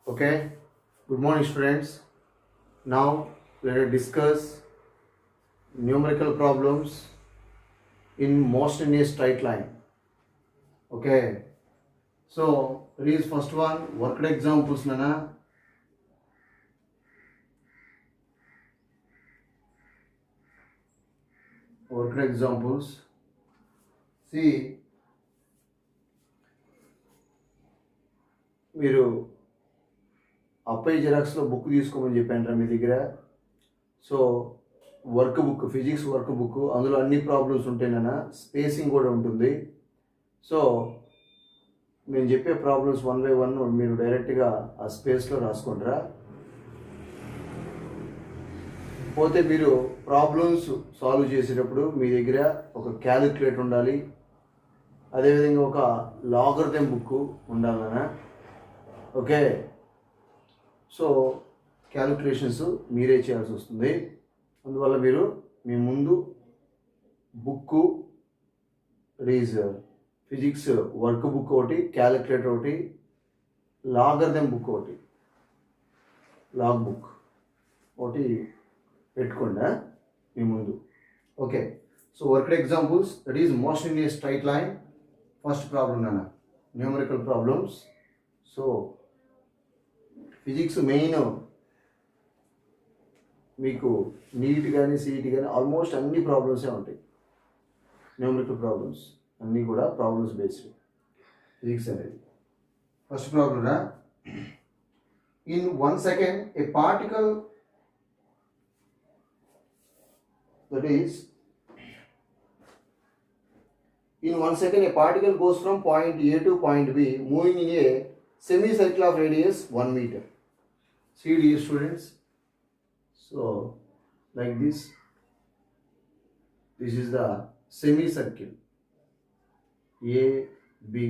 Okay, good morning, students. Now let us discuss numerical problems in motion in a straight line. Okay, so it is first one worked examples. Nana, worked examples. See, మీరు అప్పై జిరాక్స్లో book తీసుకోమని చెప్పాను మీ దగ్గర. So work book, physics work book, అందులో అన్ని problems ఉంటాయినా, spacing కూడా ఉంటుంది. So నేను చెప్పే ప్రాబ్లమ్స్ 1 by 1 మీరు డైరెక్ట్గా ఆ స్పేస్లో రాసుకుంటారా. పోతే మీరు ప్రాబ్లమ్స్ సాల్వ్ చేసేటప్పుడు మీ దగ్గర ఒక క్యాలిక్యులేటర్ ఉండాలి, అదేవిధంగా ఒక లాగరిథం బుక్ ఉండాలన్నా. ఓకే, సో క్యాలిక్యులేషన్స్ మీరే చేయాల్సి వస్తుంది. అందువల్ల మీరు మీ ముందు బుక్ రీజ్ ఫిజిక్స్ వర్క్ బుక్ ఒకటి, క్యాలిక్యులేటర్ ఒకటి, లాగరిథం బుక్ ఒకటి, లాగ్ బుక్ ఒకటి పెట్టుకోండి మీ ముందు. Okay, so worked examples, that is motion in a straight line. First problem నాన్న, numerical problems. So physics main మీకు నీట్ కానీ సిఈటి కానీ ఆల్మోస్ట్ అన్ని ప్రాబ్లమ్సే ఉంటాయి. న్యూమరికల్ ప్రాబ్లమ్స్ అన్నీ కూడా ప్రాబ్లమ్స్ బేస్డ్ ఫిజిక్స్ అనేది. First problem, in 1 second A particle, that is in 1 second a particle goes from point A to point B moving in a semicircle of radius 1 meter. See dear students, so like this is the semicircle A B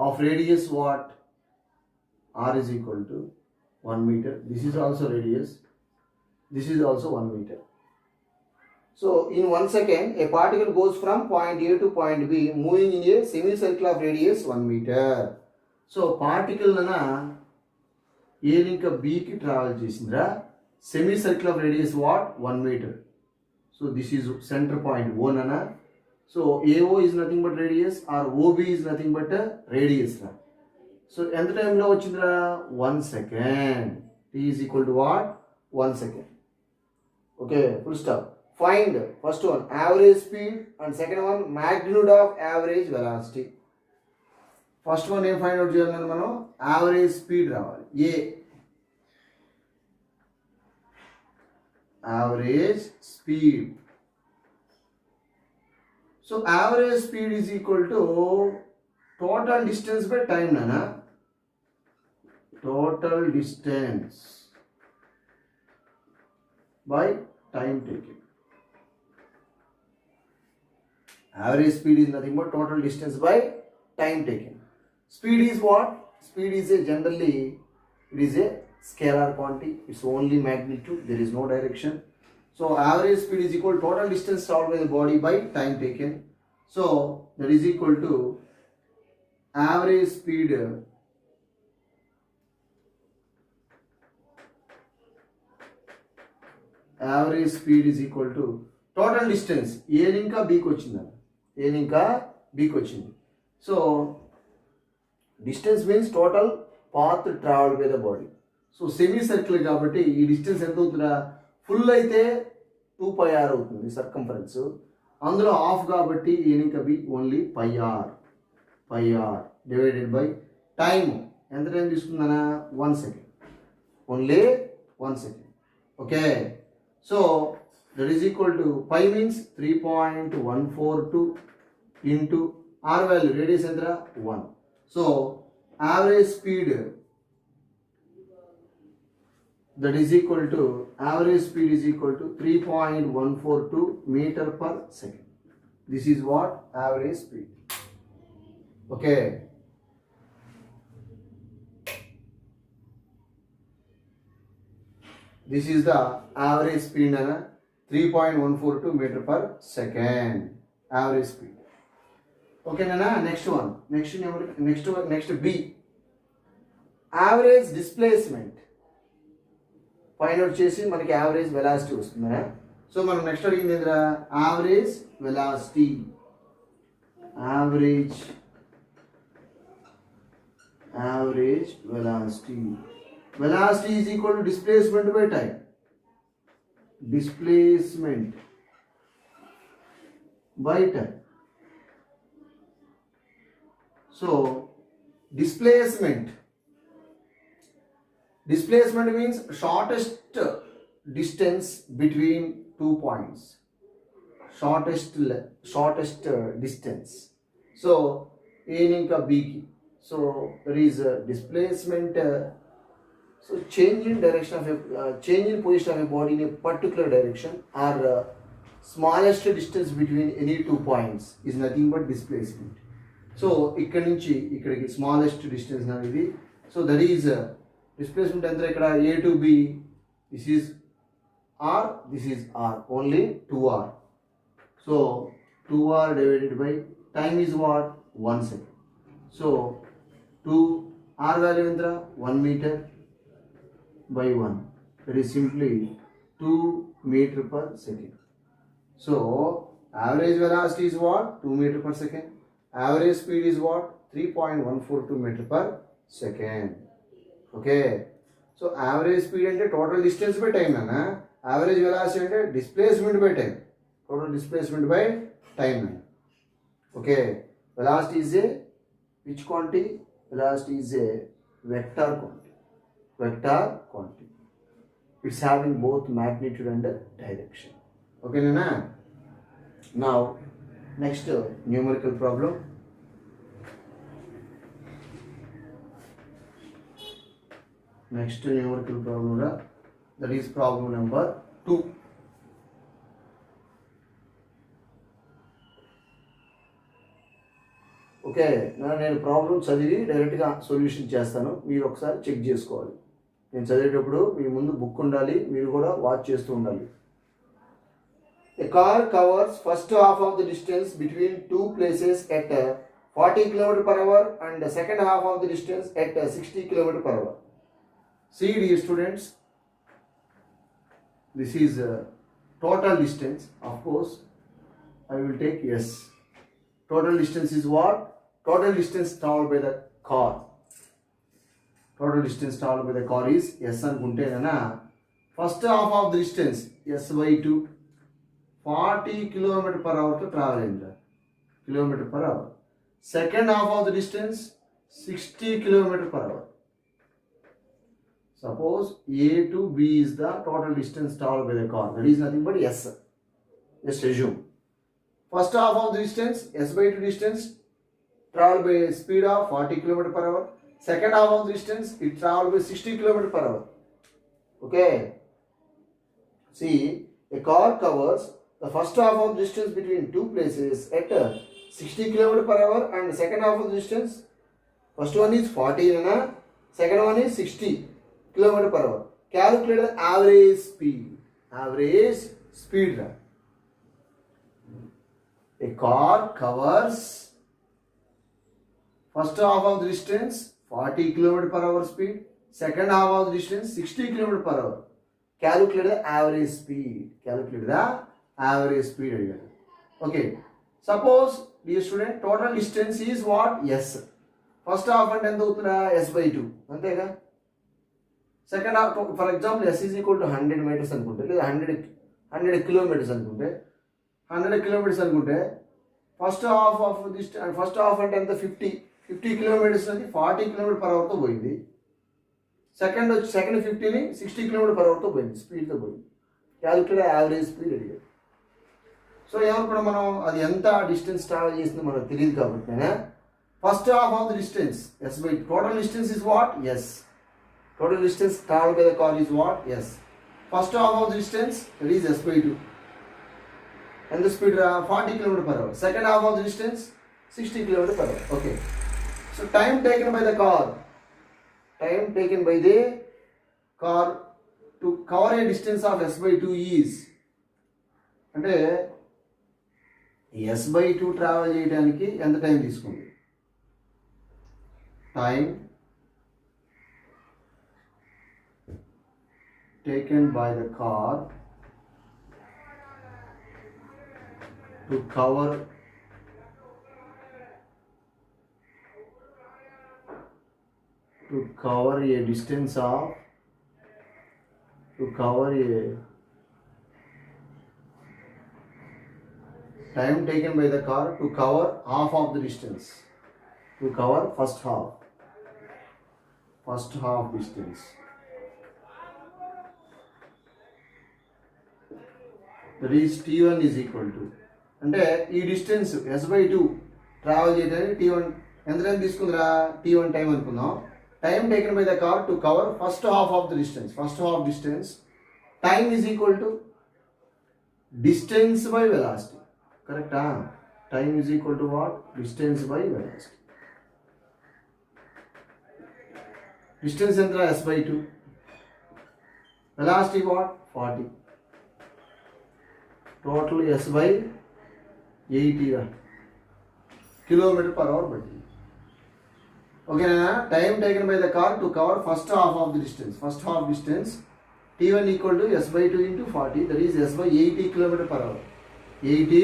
of radius what, R is equal to 1 meter. This is also radius, this is also 1 meter. So in 1 second a particle goes from point A to point B moving in a semicircle of radius 1 meter. So particle nana A ఇంకా B కి travel చేసిందిరా, semicircle of radius what, 1 meter. So this is center point O nana. So AO is nothing but radius, or OB is nothing but a radius ra. So ఎంత టైంలో వచ్చిందిరా, 1 second. T is equal to what, 1 second. Okay, full stop. Find first one average speed and second one magnitude of average velocity. First one ఏం find out చేయాలన్నా మనం, average speed రావాలి. ఏ average speed. So average speed is equal to total distance by time నానా. Total distance by time taking. Average speed is nothing but total distance by time taken. Speed is what? Speed is a generally, it is a scalar quantity. It's only magnitude. There is no direction. So average speed is equal to total distance traveled by the body by time taken. So that is equal to average speed is equal to total distance. A ఇంకా B కి వచ్చిందా, ఏ ఇంకా బీకి వచ్చింది. So distance means total path travel by the body. So semi circle కాబట్టి ఈ distance ఎంత అవుతుందా, ఫుల్ అయితే 2πr అవుతుంది సర్కంఫరెన్స్, అందులో హాఫ్ కాబట్టి ఏ ఇంకా B only πr divided by time. ఎంత టైం తీసుకుందనా, 1 second, only 1 second. Okay, so that is equal to pi means 3.142 into r value, radius entra 1. So average speed, that is equal to average speed is equal to 3.142 meter per second. This is what average speed. Okay, this is the average speed nana, 3.142 meter per second average speed. Okay nana, next one, next B. Average displacement find out చేసి మనకి average velocity వస్తుందా. So మనం next అడిగింది ఏంటంటే average velocity. Average velocity. Velocity is equal to displacement by time. Displacement by time. So displacement means shortest distance between 2 points. Shortest distance. So A inka B ki. So there is a displacement. So change in direction of change in position of a body in a particular direction or smallest distance between any 2 points is nothing but displacement. So ikkadi nunchi ikkadiki smallest distance navidi. So that is displacement anta ikkada A to B. This is R, this is R, only 2R. So 2R divided by time is what? 1 second. So 2 R value entra 1 meter by 1. That is simply 2 meter per second. So average velocity is what? 2 meter per second. Average speed is what? 3.142 meter per second. Okay. So average speed ante total distance by time na. Average velocity ante displacement by time. Total displacement by time na. Okay. Velocity is a which quantity? Velocity is a vector quantity. Vector quantity. It's having both magnitude and direction. Okay, Nana? Now, next numerical problem. Next numerical problem, that is problem number 2. Okay నేను problem చదివి డైరెక్ట్గా solution చేస్తాను, మీరు ఒకసారి check చేసుకోవాలి. నేను చదివేటప్పుడు మీ ముందు బుక్ ఉండాలి, మీరు కూడా వాచ్ చేస్తూ ఉండాలి. A car covers first half of the distance between two places at 40 km per hour and the second half of the distance at 60 km per hour. See, dear students, this is total distance. Of course, I will take S. Total distance is what? Total distance traveled by the car. Total distance traveled by the car is S anukunte na. First half of the distance S by 2 40 km per hour to travel ayinda. Kilometer per hour. Second half of the distance 60 km per hour. Suppose A to B is the total distance traveled by the car. That is nothing but S. Just assume. First half of the distance, S by 2 distance, travel by a speed of 40 km per hour. Second half of the distance, it travel by 60 km per hour. Okay. See, a car covers the first half of the distance between two places at 60 km per hour and the second half of the distance, first one is 40 and second one is 60 km per hour. Calculate the average speed. Average speed. A car covers first half of the distance 40 km per hour speed, second half of the distance 60 km per hour. Calculate the average speed. Calculate the average speed. Okay. Suppose, dear student, total distance is what? S. First half and then S by 2. Antega. Second half, for example, S is equal to 100 meters anukunte, 100 kilometers anukunte. 100 kilometers అనుకుంటే first half of this first half అంటే ఎంత 50 kilometres అనేది 40 kilometre per అవర్తో పోయింది. Second 50ని 60 kilometre per అవర్తో పోయింది, స్పీడ్తో పోయింది. Calculate average speed అడిగారు. So ఏమనుకున్నా మనం అది ఎంత డిస్టెన్స్ ట్రావెల్ చేసిందో మనకు తెలియదు కాబట్టి first half of the distance S by total distance is what? S. Total distance travel by the car is what? S. First half of the distance that is S by 2 and the speed 40 km per hour. Second half of the distance 60 km per hour. Okay. So time taken by the car. Time taken by the car to cover a distance of S by 2 is అంటే S by 2 travel చేయడానికి ఎంత time తీసుకుంది? Time taken by the car to cover a distance of time taken by the car to cover half of the distance, to cover first half distance. That is T1 is equal to, అంటే ఈ distance S/2 travel చేయడానికి T1 ఎంత time తీసుకుందిరా, T1 time అనుకుందాం. Time taken by the car to cover first half of the distance, time is equal to distance by velocity. కరెక్టా? Time is equal to what? Distance by velocity. Distance ఎంత? S/2. Velocity what? 40. Total S/80 kilometre per hour పట్టింది. ఓకేనా? Time taken by the car to cover first half of the distance T1 equal to S/2 into 40, that is S/80 kilometre per hour. 80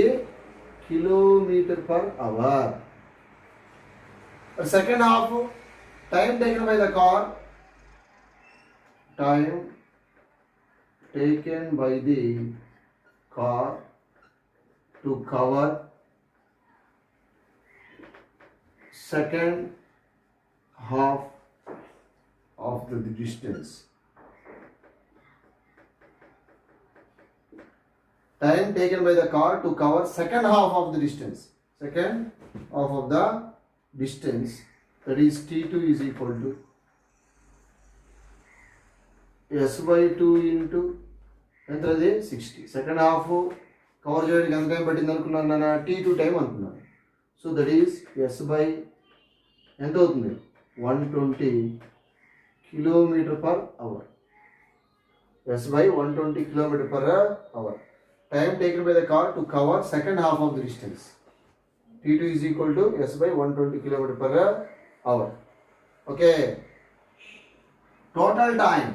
kilometre per hour. Second half time taken by the car, to cover second half of the distance. Time taken by the car to cover second half of the distance. That is T2 is equal to S/2 into ఎంతది 60. Second half cover చేయడానికి ఎంత time పట్టింది అనుకున్నాను నాన్న? T2 time అనుకున్నాను. So that is ఎంత అవుతుంది? 120 kilometre per hour. S/120 kilometre per hour. Time taken by the car to cover second half of the distance. T2 is equal to S/120 kilometre per hour. Okay. Total time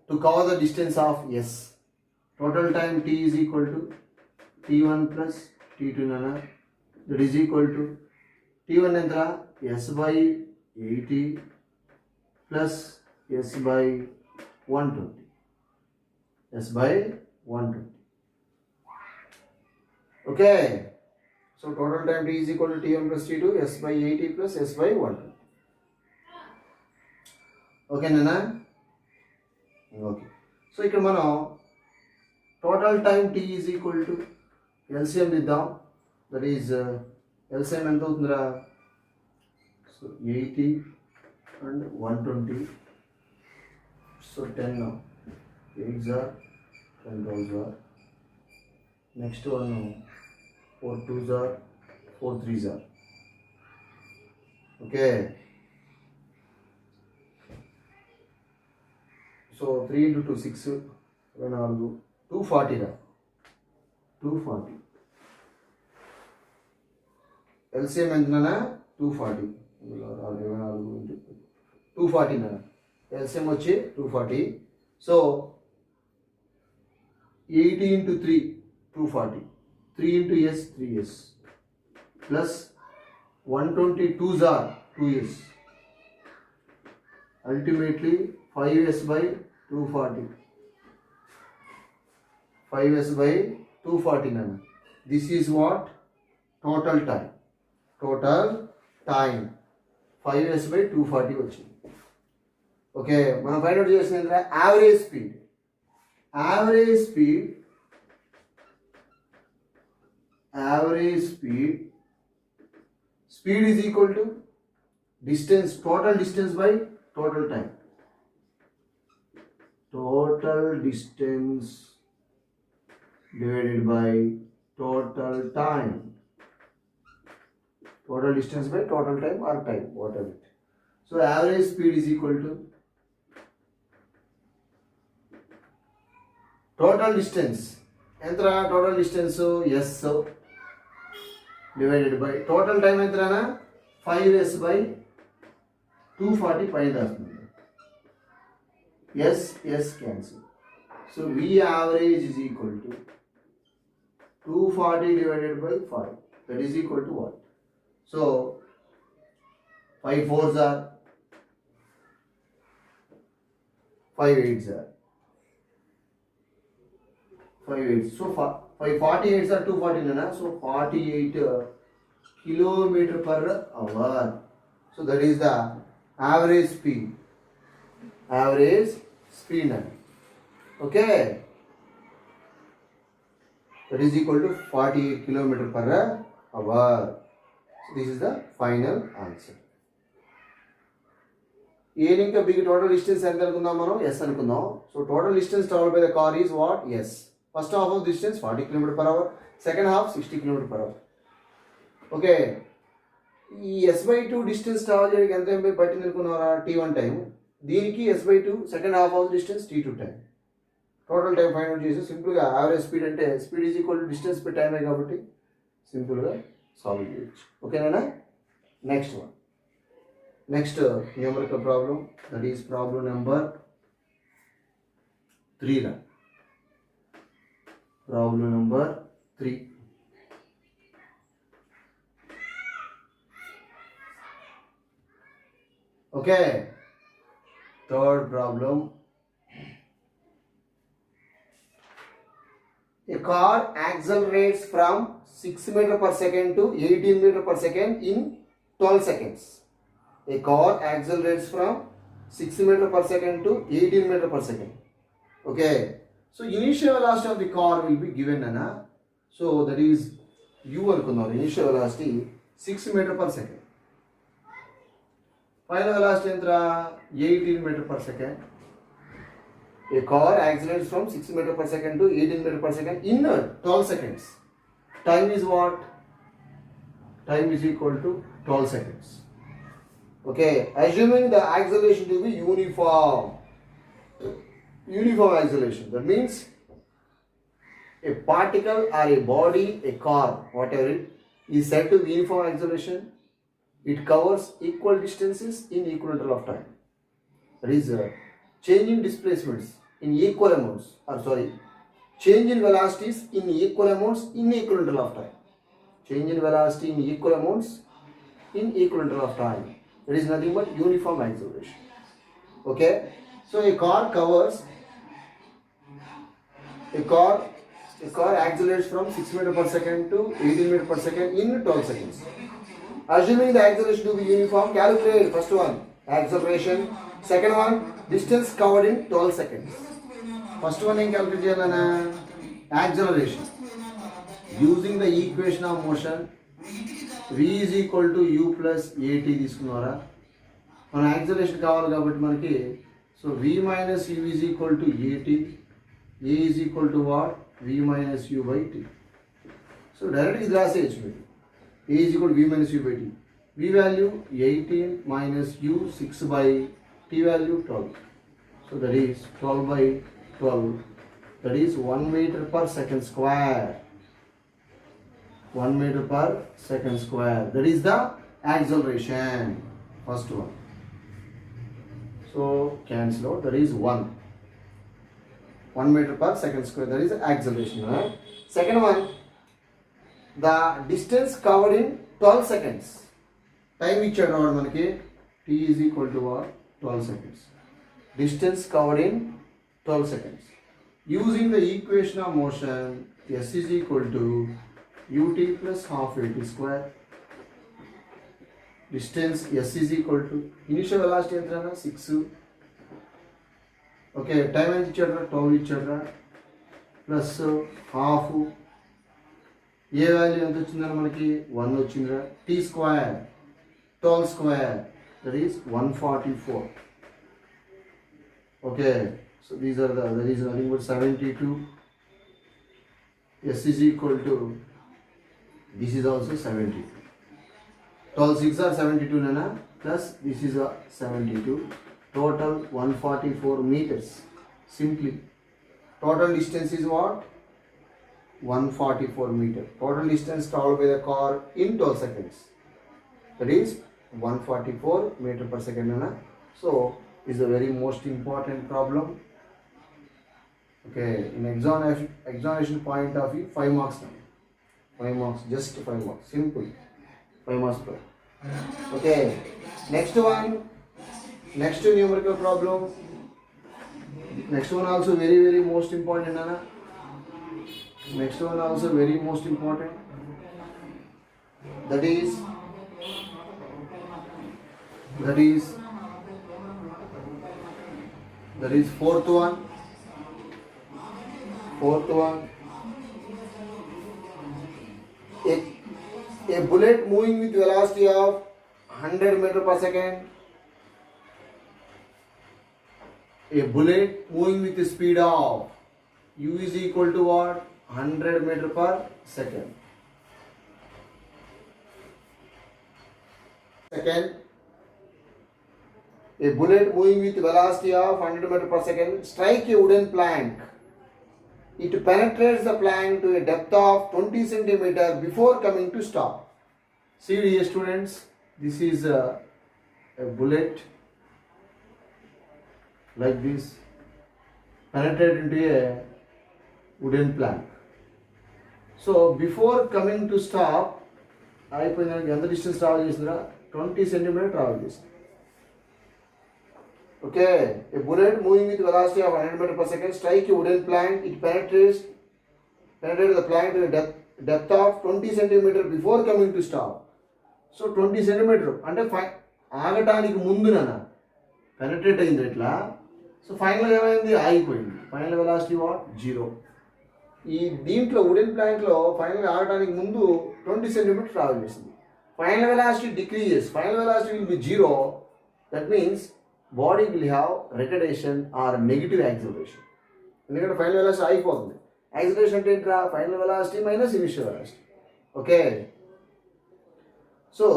to cover the distance of S. Total time T is equal to T1 plus T2 nana. That is equal to T1 entra S/80 plus S/120. Okay. So total time T is equal to T1 plus T2 S/80 plus S/120. Okay nana. Okay. So ఇక్కడ మనం total time T is equal to LCM ఇద్దాం. That is LCM ఎంత అవుతుందిరా? So 80 and 120. So 10 8s are 10 12s are. Next one 4 2s are 4 3s are. Okay. So 3 into 2 6 24 240 రా. 240 LCM ఎంతనా? 240. 240 నా LCM వచ్చి 240. So 80 into 3 240. 3 into S 3S plus 120 2s are 2S. Ultimately 5S by 240. 5S by 240 nana. This is what? Total time. 5S by 240 వచ్చింది. Okay. మనం find out చేసిన average speed is equal to total distance by total time. Total distance divided by total time. Total distance by total time or time, whatever it. So average speed is equal to total distance. Entra total distance S divided by total time entrana 5s by 240 పైన రాస్తుంది. S cancel. So V average is equal to 240 divided by 5. That is equal to what? So 5 4s are 5 8s are 5 8s. So 5 48s are 240 nana. So 48 kilometer per hour. So that is the average speed. Average speed nana. Okay. That is equal to 48 kilometer per hour. So this is the final answer. A ఇంకా B total distance ఎంత అనుకుందాం మనం? S అనుకుందాం. So total distance traveled by the car is what? S. First half of distance 40 km per hour. Second half 60 km per hour. Okay. ఈ S/2 distance travel చేయడానికి ఎంత time పట్టింది అనుకున్నారా? T1 time. దీనికి S/2 second half of distance T2 time. Total time find out చేసి సింపుల్గా average speed అంటే speed is equal to distance per టైమే కాబట్టి సింపుల్గా సాల్వ్ చేయొచ్చు. ఓకేనా? Next one. Next numerical problem, that is problem number 3 రా. Problem number 3. Okay, third problem. A car accelerates from 6 meter per second to 18 meter per second in 12 seconds. A car accelerates from 6 meter per second to 18 meter per second. Okay. So initial velocity of the car will be given, Nana. So that is U anukunnam. Initial velocity 6 meter per second. Final velocity entra 18 meter per second. A car accelerates from 6 meter per second to 18 meter per second in 12 seconds. Time is what? Time is equal to 12 seconds. Okay, assuming the acceleration to be uniform. Uniform acceleration. That means a particle or a body, a car, whatever it is said to be uniform acceleration. It covers equal distances in equal interval of time. That is changing displacements in equal amounts, change in velocities in equal amounts in equal interval of time. Change in velocity in equal amounts in equal interval of time. That is nothing but uniform acceleration. Okay, so a car accelerates from 6 meter per second to 18 meter per second in 12 seconds. Assuming the acceleration to be uniform, calculate first one acceleration, second one distance covered in 12 seconds. First one in calculate acceleration using the equation of motion v is equal to u plus at తీసుకున్నారా? మన acceleration కావాలి కాబట్టి మనకి so v minus u is equal to at, a is equal to what? v minus u by t. So direct ఇది రాసేయచ్చు మీరు. a is equal to v minus u by t. v value 18 minus u 6 by t value 12. So that is 12 by 12. That is 1 meter per second square. 1 meter per second square. That is the acceleration. First one. So cancel out. That is 1. 1 meter per second square. That is the acceleration. Right? Second one. The distance covered in 12 seconds. Time ichadu manaki t is equal to what? 12 seconds. Distance covered in 12 seconds. Using the equation of motion, s is equal to ut plus half at square. Distance s is equal to initial velocity entrana 6. Okay, time ఎంత ఇచ్చాడు? 12 ఇచ్చాడు plus half. ఏ value ఎంత వచ్చిందని మనకి 1 వచ్చిందిరా. t square 12 square that is 144. Okay, so these are that is nothing but 72. S is equal to, this is also 72. 12 6 are 72 nana, plus this is a 72. Total 144 meters. Simply total distance is what? 144 meter. Total distance traveled by the car in 12 seconds. That is 144 meter per second Nana. So is a very most important problem. Okay, in examination point of view, 5 marks now. 5 marks, just 5 marks, simple. 5 marks per. Okay, next one, next numerical problem. Next one also very most important Nana. Next one also very most important. That is fourth one. A bullet moving with velocity of 100 meter per second. A bullet moving with the speed of u is equal to what? 100 meter per second. Second, a bullet moving with velocity of 100 meter per second strike a wooden plank. It penetrates the plank to a depth of 20 centimeter before coming to stop. See dear students, this is a bullet like this penetrate into a wooden plank. So before coming to stop, ఎంత distance travel చేసిందిరా 20 centimeter travel చేసింది. Okay, a bullet moving with velocity of 100 meter per second strike a wooden plank. It penetrates the plank to a depth of 20 centimeter before coming to stop. So 20 centimeter అంటే ఆగటానికి ముందు నాన్న penetrate అయింది ఎట్లా. So final ఏమైంది? ఆగిపోయింది. Final velocity what? 0. ఈ దీంట్లో wooden ప్లాంక్లో ఫైనల్ ఆగటానికి ముందు 20 సెంటీమీటర్ ట్రావెల్ చేసింది. Final velocity decreases. Final velocity will be 0. That means body will have retardation or negative acceleration. ఎందుకంటే ఫైనల్ వెలాసిటీ ఆగిపోతుంది. యాక్సిలరేషన్ అంటే ఏంట్రా? Final velocity minus initial velocity. Okay, so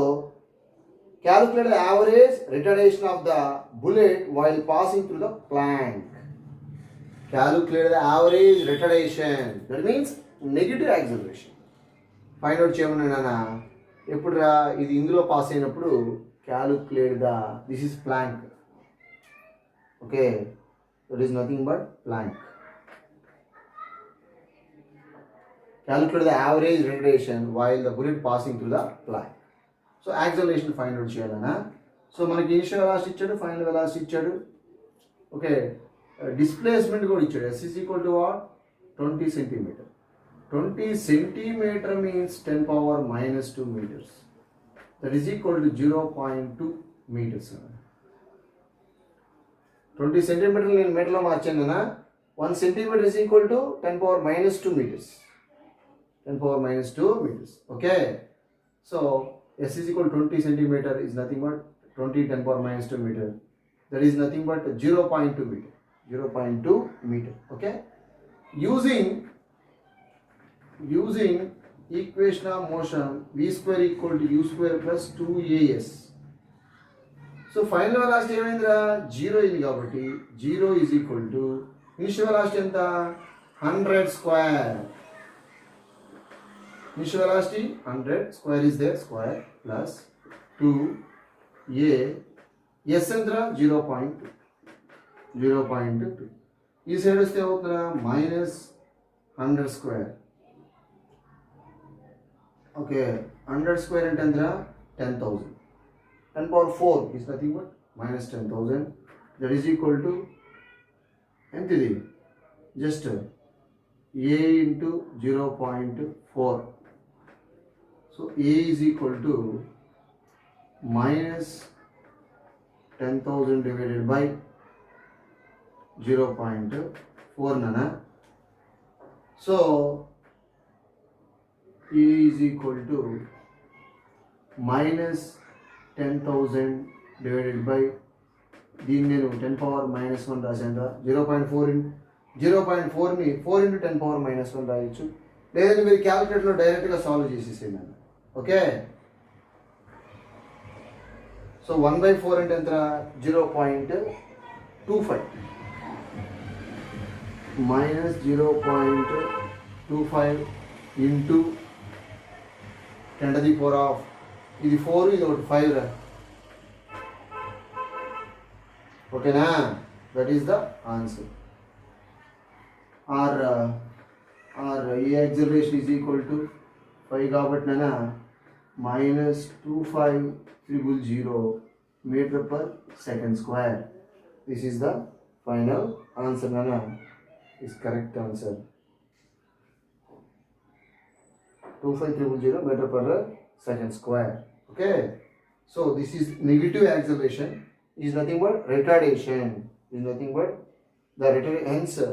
calculate the average retardation of the bullet while passing through the plank. Calculate the average retardation. That means negative acceleration. Find out చేయమన్నానా ఎప్పుడు రా ఇది ఇందులో pass అయినప్పుడు calculate the this is plank. Okay, that is nothing but plank. Calculate the average retardation while the bullet passing through the plank. So acceleration find out చేయాలన్నా. So మనకి initial velocity ఇచ్చాడు, final velocity ఇచ్చాడు. Okay, displacement కూడా ఇచ్చాడు. S is equal to what? 20 centimetre. 20 centimetre means 10 power minus 2 meters. That is equal to 0.2 meters. 20 centimetre నేను మీటర్లో మార్చాను కదా. 1 centimetre is equal to 10 power minus 2 meters. 10 power minus 2 meters. Okay, so S is equal to 20 centimeter is nothing but 20 10 power minus 2 meter. That is nothing but 0.2 meter. 0.2 meter. Okay. Using equation of motion v square equal to u square plus 2as. So final velocity ఏమైందిరా? 0 ఇది కాబట్టి 0 is equal to initial velocity ఎంత? 100 square. Initial velocity 100 square is there, square plus 2a s entra 0.2. ఈ side వస్తే అవుతుందా? Minus 100 square. Okay, 100 square అంటే ఎంత? 10,000. 10 power 4 is nothing but minus 10,000. That is equal to ఎంత ఇది? Just a into 0.4. So A is equal to minus 10,000 divided by 0.4 nana. So A is equal to minus 10,000 divided by దీన్ని నేను 10 power minus 1 రాశాను. 0.4 ని 4 into 10 power minus 1 రాయొచ్చు. లేదంటే మీరు క్యాలిక్యులేటర్లో డైరెక్ట్గా సాల్వ్ చేసేసేయండి. ఓకే, సో 1/4 అంటే ఎంత? 0.25 minus 0.25 into 10 to the power of ఇది 4 ఇది ఒకటి 5 రా. Okay na? That is the answer. Or A acceleration is equal to 5 కాబట్టి nana minus 25300 meter per second square. This is the final answer nana. Is correct answer. 25300 meter per second square. Okay. So this is negative acceleration is nothing but retardation. Is nothing but the retardation.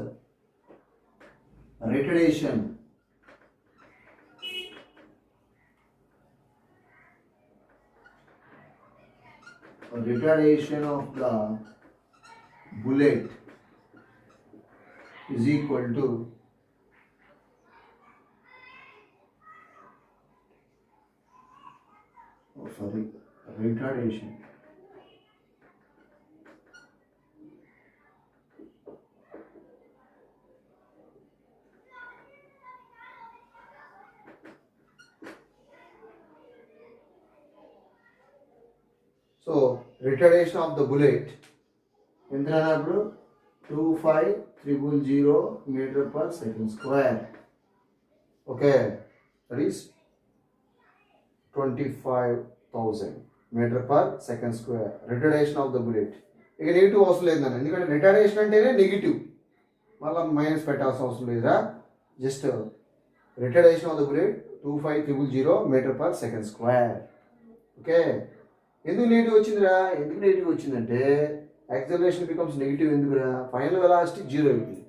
Retardation of the bullet is equal to retardation. So retardation of the bullet entranapudu 25300 meter per second square. Okay, that is 25,000 meter per second square. Retardation of the bullet. ఇక negative అవసరం లేదన్న, ఎందుకంటే retardation అంటేనే negative, మళ్ళీ minus పెట్టాల్సిన అవసరం లేదా. Just retardation of the bullet 25300 metre per second square. Okay, ఎందుకు నెగిటివ్ వచ్చిందిరా? ఎందుకు నెగిటివ్ వచ్చిందంటే యాక్సలరేషన్ బికమ్స్ నెగిటివ్. ఎందుకురా? ఫైనల్ వెలాసిటీ జీరో అవుతుంది.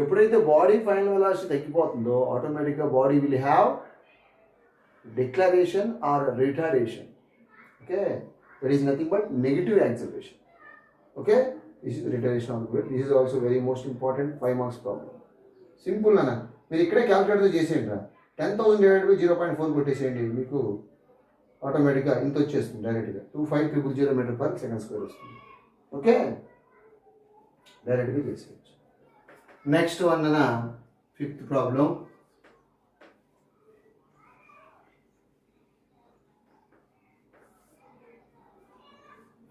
ఎప్పుడైతే బాడీ ఫైనల్ వెలాసిటీ తగ్గిపోతుందో ఆటోమేటిక్గా body will have declaration or retardation. Okay, that is nothing but negative acceleration. Okay, this is retardation of the bullet. This is also very most important 5 marks problem. Simple nana, మీరు ఇక్కడే calculator చేసేయండి రా. 10,000 divided by 0.4 కొట్టేసేయండి, మీకు ఆటోమేటిక్గా ఇంత వచ్చేస్తుంది డైరెక్ట్గా. 25300 metre per second square వస్తుంది. ఓకే, డైరెక్ట్గా చేసేయచ్చు. నెక్స్ట్ వన్ అన్న, fifth problem.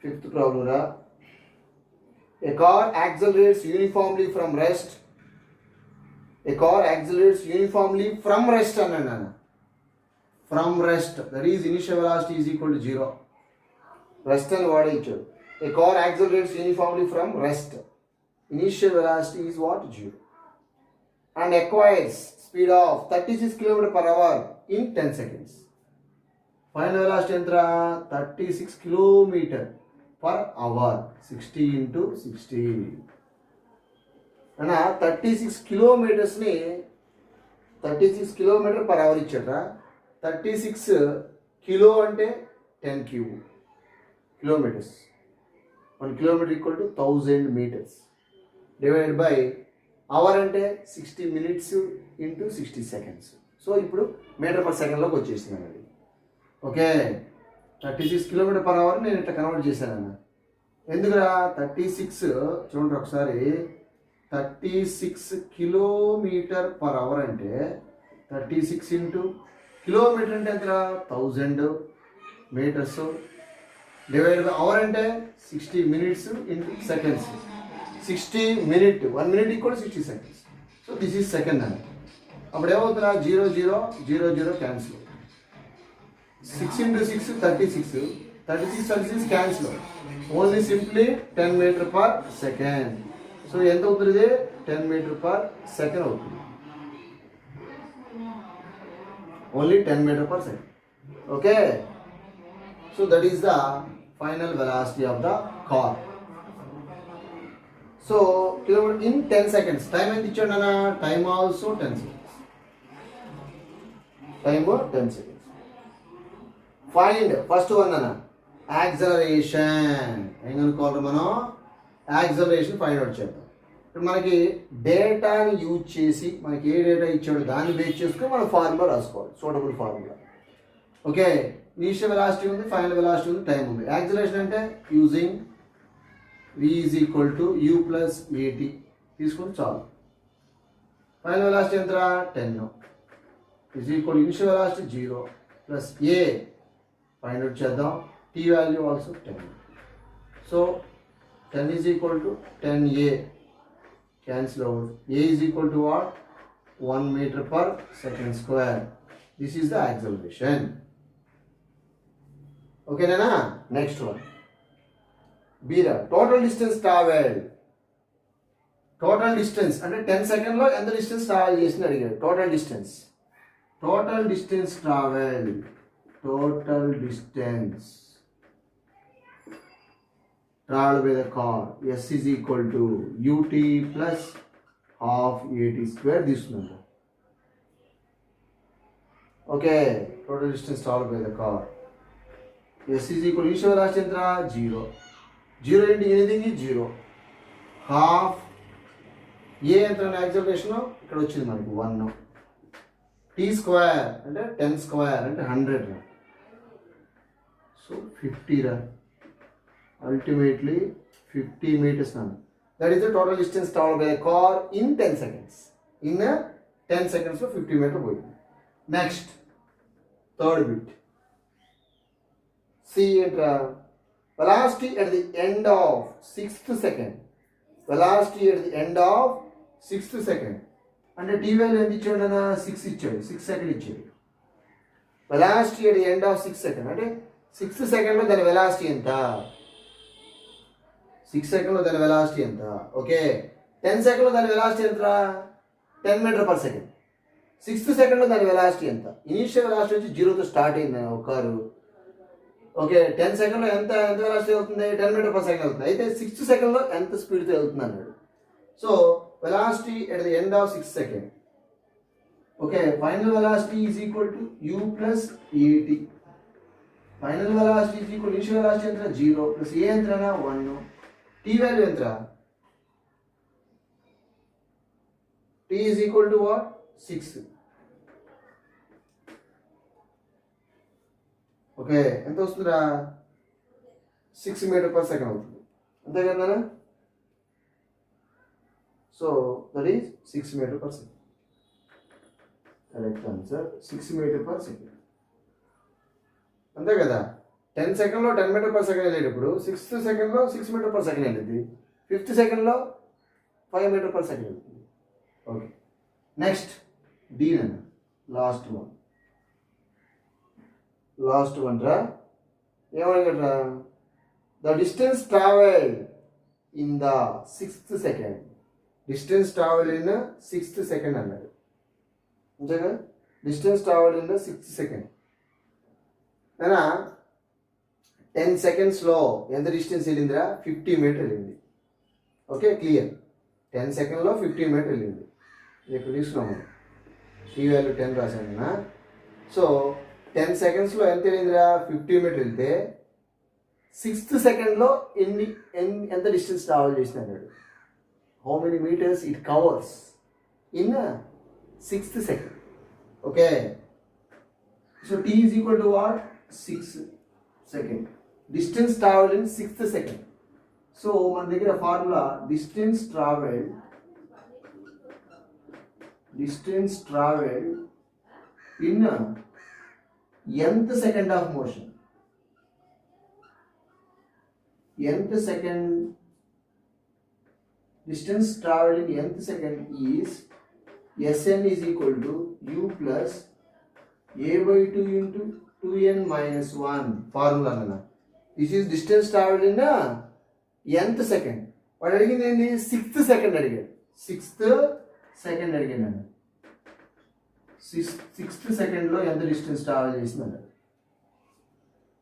Fifth problem ra. A car accelerates uniformly from rest. A car accelerates uniformly from rest annana. From rest, that is initial velocity is equal to 0. Rest and what is it? A car accelerates uniformly from rest. Initial velocity is what? 0. And acquires speed of 36 km per hour in 10 seconds. Final velocity entra 36 km per hour. 60 into 60 అన్న 36 కిలోమీటర్స్ని 36 kilometre per hour ఇచ్చారా. 36 kilo అంటే 10 cube kilometres. 1 kilometre equal to 1000 metres divided by hour అంటే 60 minutes into 60 seconds. So ఇప్పుడు metre per సెకండ్లోకి వచ్చేసింది అది. Okay, 36 km per hour నేను ఇట్లా కన్వర్ట్ చేశానన్న. ఎందుకురా? 36 చూడండి ఒకసారి, 36 కిలోమీటర్ పర్ అవర్ అంటే 36 ఇంటూ కిలోమీటర్ అంటే ఎంతరా? 1000 మీటర్స్ డివైడ్ బై అవర్ అంటే 60 minutes into seconds. 60 minute 1 minute equal 60 seconds. So this is second అన్న. అప్పుడు ఏమవుతుందా? 0 0 0 0 cancel. 6 into 6 36. 36 36 cancel. Only simply 10 meter per second. So ఎంత అవుతుంది? 10 meter per second అవుతుంది. Only 10 meter per second. Okay. So that is the final velocity of the car. So kilometer in 10 seconds. Time ఎంత ఇచ్చాడు అన్న? Time also 10 seconds. Time 10 seconds. Find first one అన్న, acceleration. ఏం కనుక్కోవాలి మనం? Acceleration find out చేద్దాం. ఇప్పుడు మనకి డేటాని యూజ్ చేసి మనకి ఏ డేటా ఇచ్చాడో దాన్ని బేస్ చేసుకుని మనం ఫార్ములా రాసుకోవాలి, suitable formula. Okay, initial velocity ఉంది, ఫైనల్ వెలాసిటీ ఉంది, టైం ఉంది. యాక్సలరేషన్ అంటే using v is equal to u plus a t తీసుకుని చాలు. ఫైనల్ వెలాసిటీ ఎంత? 10 is equal initial velocity 0 plus A find out చేద్దాం. T value also 10. So 10 is equal to 10a, cancel out. A is equal to what? 1 meter per second square. This is the acceleration. Okay, Nana? Next one. Bira, total distance traveled. Total distance అంటే 10 second లో ఎంత distance travel చేసింది అడిగాడు. Total distance travel, total distance traveled by the car, S is equal to ut plus half at square తీసుకున్నాను. Okay, total distance traveled by the car, S is equal to initial velocity ఎంత? 0. 0 into anything is 0. Half ఏ ఎంత acceleration ఇక్కడ వచ్చింది మనకు 1. Tea square అంటే 10 square అంటే 100 రా. So 50 రా. Ultimately 50 meters now. That is the total distance traveled by a car in 10 seconds. In 10 seconds లో 50 meter పోయింది. Next, third bit. See velocity at the end of 6th second. Velocity at the end of 6th second. అంటే tea value ఎంత ఇచ్చాడు అన్న? 6 ఇచ్చాడు, 6 second ఇచ్చాడు. Velocity at the end of 6th second అంటే 6th second లో దాని వెలాసిటీ ఎంత? 6 సెకండ్లో దాని వెలాసిటీ ఎంత? ఓకే, 10 సెకండ్లో దాని వెలాసిటీ ఎంత? 10 మీటర్ పర్ సెకండ్. 6th సెకండ్లో దాని వెలాసిటీ ఎంత? ఇనీషియల్ వెలాసిటీ వచ్చి 0తో స్టార్ట్ అయింది ఒక కారు. ఓకే, 10 సెకండ్లో ఎంత వెలాసిటీ అవుతుంది? 10 మీటర్ పర్ సెకండ్ అవుతుంది. అయితే 6th సెకండ్లో ఎంత స్పీడ్తో వెళ్తుంది అన్నాడు. So velocity at the end of 6th second. Okay, final velocity is equal to u plus at. Final velocity is equal initial velocity ఎంత? 0 ప్లస్ ఏ ఎంత? 1. టీ వాల్యూ ఎంత? T is equal to what? 6. Okay, ఎంత వస్తుందిరా? 6 metre per second అవుతుంది, అంతే కదా? So that is 6 metre per second. Correct answer 6 metre per second, అంతే కదా? 10 సెకండ్లో 10 మీటర్ పర్ సెకండ్ వెళ్ళేటప్పుడు 6th సెకండ్లో 6 మీటర్ పర్ సెకండ్ వెళ్ళింది. 5th సెకండ్లో 5 మీటర్ పర్ సెకండ్ వెళ్తుంది. ఓకే, నెక్స్ట్ డి అన్న, లాస్ట్ వన్ రా. ఏమడిగట్రా? The distance travel in the 6th second. Distance travel in 6th second అన్నాడు, అంతేగా? Distance travel in the 6th second అయినా 10 సెకండ్స్లో ఎంత డిస్టెన్స్ వెళ్ళిందిరా? 50 మీటర్ వెళ్ళింది. Okay, clear. 10 సెకండ్లో 50 మీటర్ వెళ్ళింది. ఇక్కడ తీసుకున్నాము, ఈ వాల్యూ 10 రాశాను. సో 10 సెకండ్స్లో ఎంత వెళ్ళిందిరా? 50 మీటర్ వెళ్తే 6th సెకండ్లో ఎంత డిస్టెన్స్ ట్రావెల్ చేసిన అన్నాడు. How many metres it covers in 6th second. Okay, so T is equal to what? 6 second. Distance travel in 6th second. So మన దగ్గర formula distance travel in nth second of motion. nth second distance travel in nth second is Sn is equal to u plus a by 2 into 2n minus 1 formula అన్న. This is distance travel in nth second. వాడు అడిగింది ఏంటి? 6th second అడిగాడు. 6th second అడిగాను. 6th సెకండ్లో ఎంత distance travel చేసింది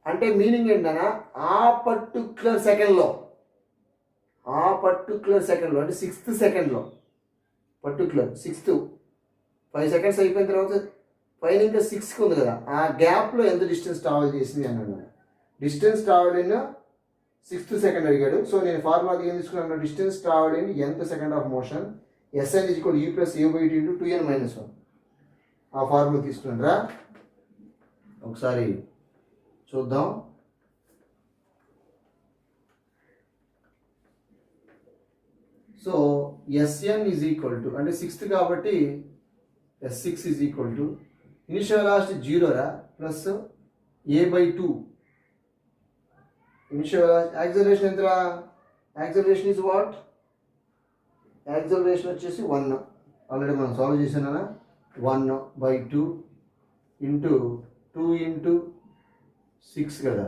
అంటే మీనింగ్ ఏంటన్నా, ఆ పర్టికులర్ సెకండ్లో అంటే 6th సెకండ్లో పర్టికులర్ 6th 5 సెకండ్స్ అయిపోయిన తర్వాత పైన ఇంకా 6కి ఉంది కదా, ఆ గ్యాప్లో ఎంత డిస్టెన్స్ ట్రావెల్ చేసింది అన్నాడు. Distance travel in 6th second అడిగాడు. సో నేను ఫార్ములా ఏం తీసుకున్నాను? Distance travel in nth second of motion Sn is equal to u plus a by 2 into 2n minus 1. ఆ ఫార్ములా తీసుకున్నాను రా. ఒకసారి చూద్దాం. So Sn is equal to అంటే 6th కాబట్టి S6 is equal to initial velocity 0 రా plus a by 2. Initial velocity acceleration ఎంతరా? Acceleration is what? Acceleration వచ్చేసి 1. ఆల్రెడీ మనం సాల్వ్ చేసానా? 1/2 ఇంటూ 2 ఇంటూ 6 కదా,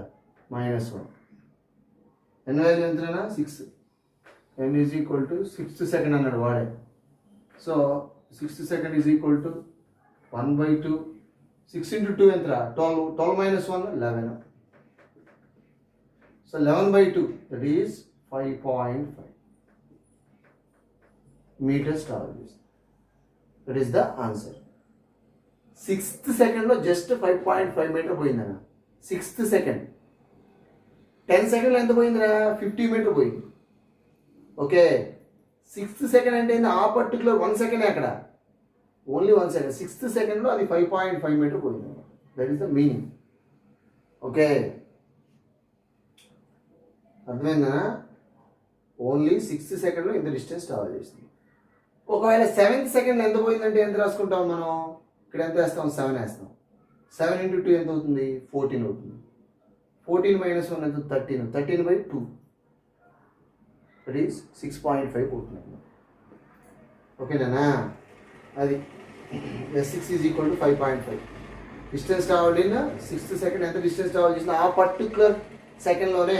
-1. n వాల్యూ ఎంతనా? 6. n is equal to 6th second అన్నాడు వాడే. So 6th second is equal to 1/2. 6 into 2 ఎంతరా? 12. 12 - 1 11. So 11/2 that is 5.5 meters travel చేస్తుంది. That is the answer. 6th సెకండ్లో just 5.5 metre పోయిందన్న. 6th second. 10 సెకండ్లో ఎంత పోయిందిరా? 50 మీటర్ పోయింది. ఓకే, 6th సెకండ్ అంటే ఆ పర్టికులర్ 1 సెకండ్ అక్కడ, ఓన్లీ 1 సెకండ్. 6th సెకండ్లో అది 5.5 మీటర్ పోయింది. That is the meaning. Okay, అర్థమైందా? ఓన్లీ 6th సెకండ్లో ఇంత డిస్టెన్స్ ట్రావెల్ చేస్తుంది. ఒకవేళ 7th సెకండ్ ఎంత పోయిందంటే ఎంత రాసుకుంటాం మనం? ఇక్కడ ఎంత వేస్తాం? 7 వేస్తాం. 7 ఇంటూ 2 ఎంత అవుతుంది? 14 అవుతుంది. 14 - 1 ఎంత? 13. 13/2 దట్ ఈస్ 6.5 అవుతుంది. ఓకేనా? అది S6 is equal to 5.5. Distance travel in 6th second ఎంత డిస్టెన్స్ ట్రావెల్ చేసిన ఆ పర్టికులర్ సెకండ్లోనే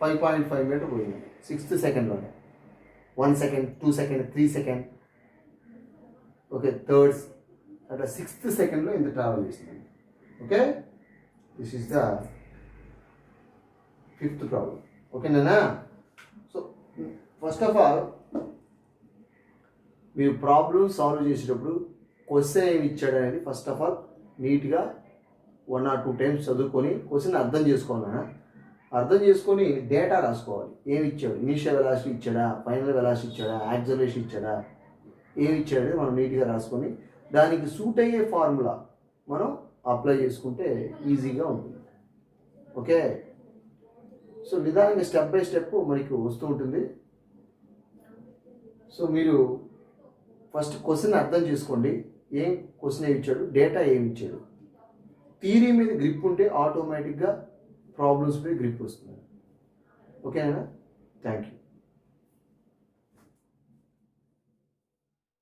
5.5 మీటర్ పోయింది. 6th సెకండ్లోనే 1 second, 2 second, 3 second, okay, thirds అట్లా 6th సెకండ్లో ఇంత ట్రావెల్ చేసింది. Okay, this is the 5th problem. ఓకేనా? సో ఫస్ట్ ఆఫ్ ఆల్ మీరు ప్రాబ్లం సాల్వ్ చేసేటప్పుడు క్వశ్చన్ ఏమి ఇచ్చాడు అనేది ఫస్ట్ ఆఫ్ ఆల్ నీట్గా 1 or 2 times చదువుకొని క్వశ్చన్ అర్థం చేసుకోవాలన్నా. అర్థం చేసుకొని డేటా రాసుకోవాలి. ఏమి ఇచ్చాడు? ఇనీషియల్ వెలాసిటీ ఇచ్చాడా, ఫైనల్ వెలాసిటీ ఇచ్చాడా, యాక్సలరేషన్ ఇచ్చాడా, ఏమి ఇచ్చాడని మనం నీట్గా రాసుకొని దానికి సూట్ అయ్యే ఫార్ములా మనం అప్లై చేసుకుంటే ఈజీగా ఉంటుంది. ఓకే, సో నిదానంగా స్టెప్ బై స్టెప్ మనకి వస్తూ ఉంటుంది. సో మీరు ఫస్ట్ క్వశ్చన్ అర్థం చేసుకోండి. ఏం క్వశ్చన్ ఏమి ఇచ్చాడు, డేటా ఏమి ఇచ్చాడు. థియరీ మీద గ్రిప్ ఉంటే ఆటోమేటిక్గా ప్రాబ్లమ్స్ మీద గ్రిప్ వస్తుంది. ఓకేనా? Thank you.